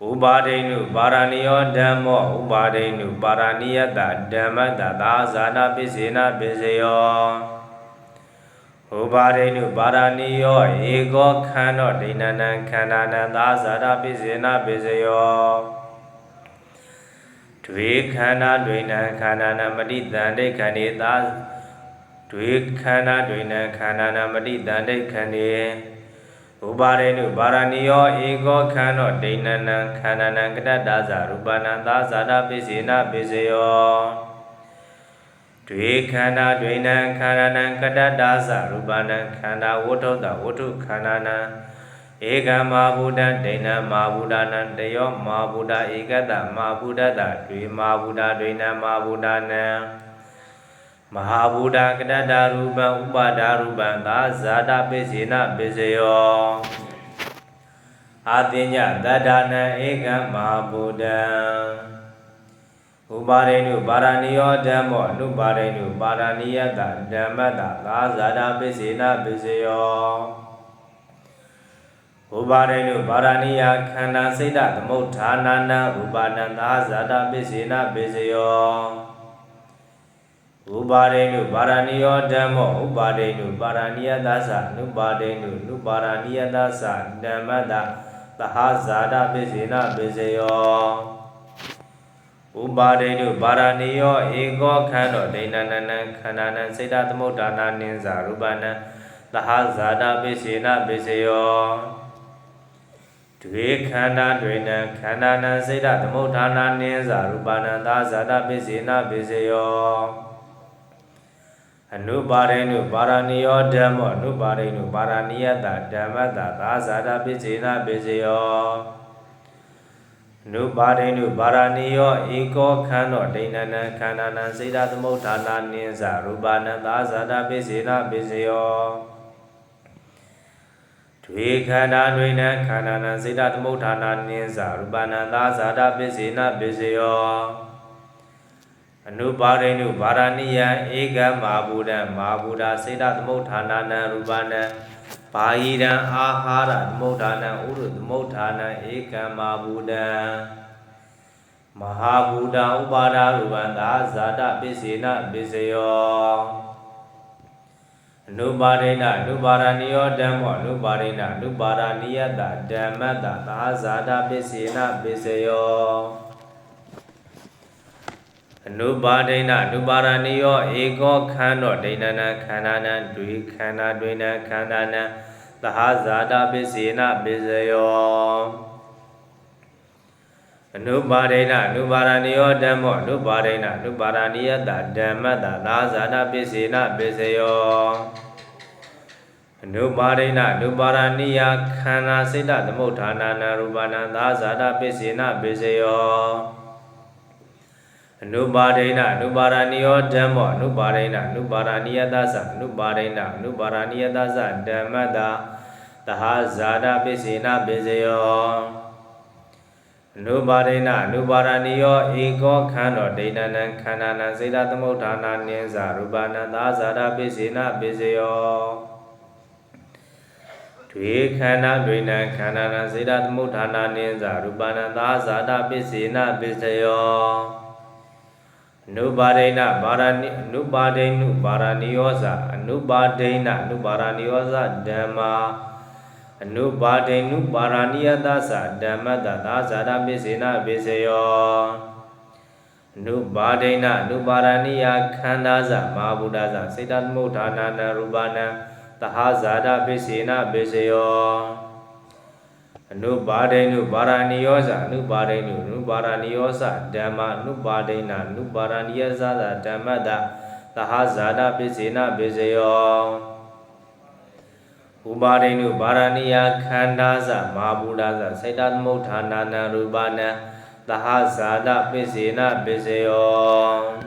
ဥပါဒိနုပါရဏိယောဓမ္မောဥပါဒိနုပါရဏိယတဓမ္မတသာဇာနာပိစေနာပိစယောဥပါဒိနုပါရဏိယောဧကောခန္ဓောဒိဏနံခန္ဓာနံသာဇာနာပိစေနာပိစယောဒွေခန္ဓာဒွေနံခန္ဓာနံမတိတန္တိခန္ဓေသာဒွေခန္ဓာဒွေနံခန္ဓာနံမတိတန္တိခန္ဓေဥပါဒိနုပါရဏိယောဧကောခန္ဓောဒိဏနံခန္ဓာနံကတ္တဒါဇရူပနံသာဇာနာပိစေနာပိစယောဒွေခန္ဓာဒွေနံခန္ဓာနံကတ္တဒါဇရူပနံခန္ဓာဝဋ္ထုတဝဋ္ထုခန္ဓာနံဧကမဟာဘူတံဒိဏမဟာဘူတနံတယောမဟာဘူတဧကတမဟာဘူတတဒွေမဟာဘူတဒွေနံမဟာဘူတနံမဟာဘူတကတ္တရူပံဥပါဒရူပံသာဇာတပိစေနပိစယောအာတိညတတ္တနံဧကမဟာဘူတံဥပါဒိနုပါရဏိယောဓမ္မောအနုပါဒိနုပါရဏိယတဓမ္မတသာဇာတပိစေနပိစယောဥပါဒိနုပါရဏိယခန္ဓာစိတ်တသမုဋ္ဌာနာနံဥပါဒံသာဇာတပိစေနပိစယောဥပါဒိနုပါရဏိယောဓမ္မောဥပါဒိနုပါရဏိယသသနုပါဒိနုနုပါရဏိယသသဓမ္မတသဟဇာတပိစေနပိစယောဥပါဒိနုပါရဏိယောဧကောခန္ဓောဒိဏနံခန္ဓာနံစိတ်တသမုဋ္ဌာနာနိဇာရူပနံသဟဇာတပိစေနပိစယောဒွေခန္ဓာဒွေနံခန္ဓာနံစိတ်တသမုဋ္ဌာနာနိဇာရူပနံသာဇာတပိစေနပိစယောအနုပါဒိနုပါရဏိယောဓမ္မောအနုပါဒိနုပါရဏိယတဓမ္မတသာဇာတပိစေနပိစယောအနုပါဒိနုပါရဏိယောဧကောခန္ဓောဒိဏနံခန္ဓာနံစိတ္တသမုဋ္ဌာနာနိဇာရူပနံသာဇာတပိစေနပိစယောဒွေခန္ဓာဒွေနံခန္ဓာနံစိတ္တသမုဋ္ဌာနာနိဇာရူပနံသာဇာတပိစေနပိစယောအနုပါဒိနုပါရဏိယံဧကမဟာဘူတံမဟာဘူတာစိတ္တသမုဋ္ဌာနာနံရူပနံဘာဟိရံအာဟာရသမုဋ္ဌာနံဥရုသမုဋ္ဌာနံဧကမဟာဘူတံမဟာဘူတံဥပါဒရူပံသာဇာတပိစေနပိစယောအနုပါဒိနအနုပါရဏိယောဓမ္မောအနုပါဒိနအနုပါရဏိယတဓမ္မတသာဇာတပိစေနပိစယောအနုပါဒိနအနုပါရဏိယောဧကောခန္ဓောဒိဏနံခန္ဓာနံဒွေခန္ဓာဒွေနံခန္ဓာနံသဟဇာတပိစေနပိစယောအနုပါဒိနအနုပါရဏိယောဓမ္မောအနုပါဒိနအနုပါရဏိယတဓမ္မတသာဇာတပိစေနပိစယောအနုပါဒိနအနုပါရဏိယခန္ဓာစိတ္တသမုဋ္ဌာနာနံရူပနံသာဇာတပိစေနပိစယောအနုပါဒိနအနုပါရဏိယောဓမ္မောအနုပါဒိနအနုပါရဏိယသသအနုပါဒိနအနုပါရဏိယသသဓမ္မတသဟဇာတပိစေနပိစယောအနုပါဒိနအနုပါရဏိယောဧကောခန္ဓောဒိဏနံခန္ဓာနံစိတ္တသမုဋ္ဌာနာနိဇာရူပနံသာဇာတပိစေနပိစယောဒွေခန္ဓာဒွေနံခန္ဓာနံစိတ္တသမုဋ္ဌာနာနိဇာရူပနံသာဇာတပိစေနပိစယောအနုပါဒိနပါရဏိအနုပါဒိနုပါရဏိယောဇအနုပါဒိနအနုပါရဏိယောဇဓမ္မာအနုပါဒိနုပါရဏိယသသဓမ္မတသာဇာတပိစေနပိစယောအနုပါဒိနအနုပါရဏိယခန္ဓာဇမဟာဘူတဇစိတ္တသမုဋ္ဌာနာနံရူပနံသဟဇာတပိစေနပိစယောအနုပါဒိနုပါရဏိယောဇအနုပါဒိနုအနုပါရဏိယောဇဓမ္မာအနုပါဒိနအနုပါရဏိယဇဓမ္မတသဟဇာတပိစေနပိစယောဥပါဒိနုပါရဏိယခန္ဓာဇမဟာဘူတဇစိတ္တသမုဋ္ဌာနာနံရူပနံသဟဇာတပိစေနပိစယော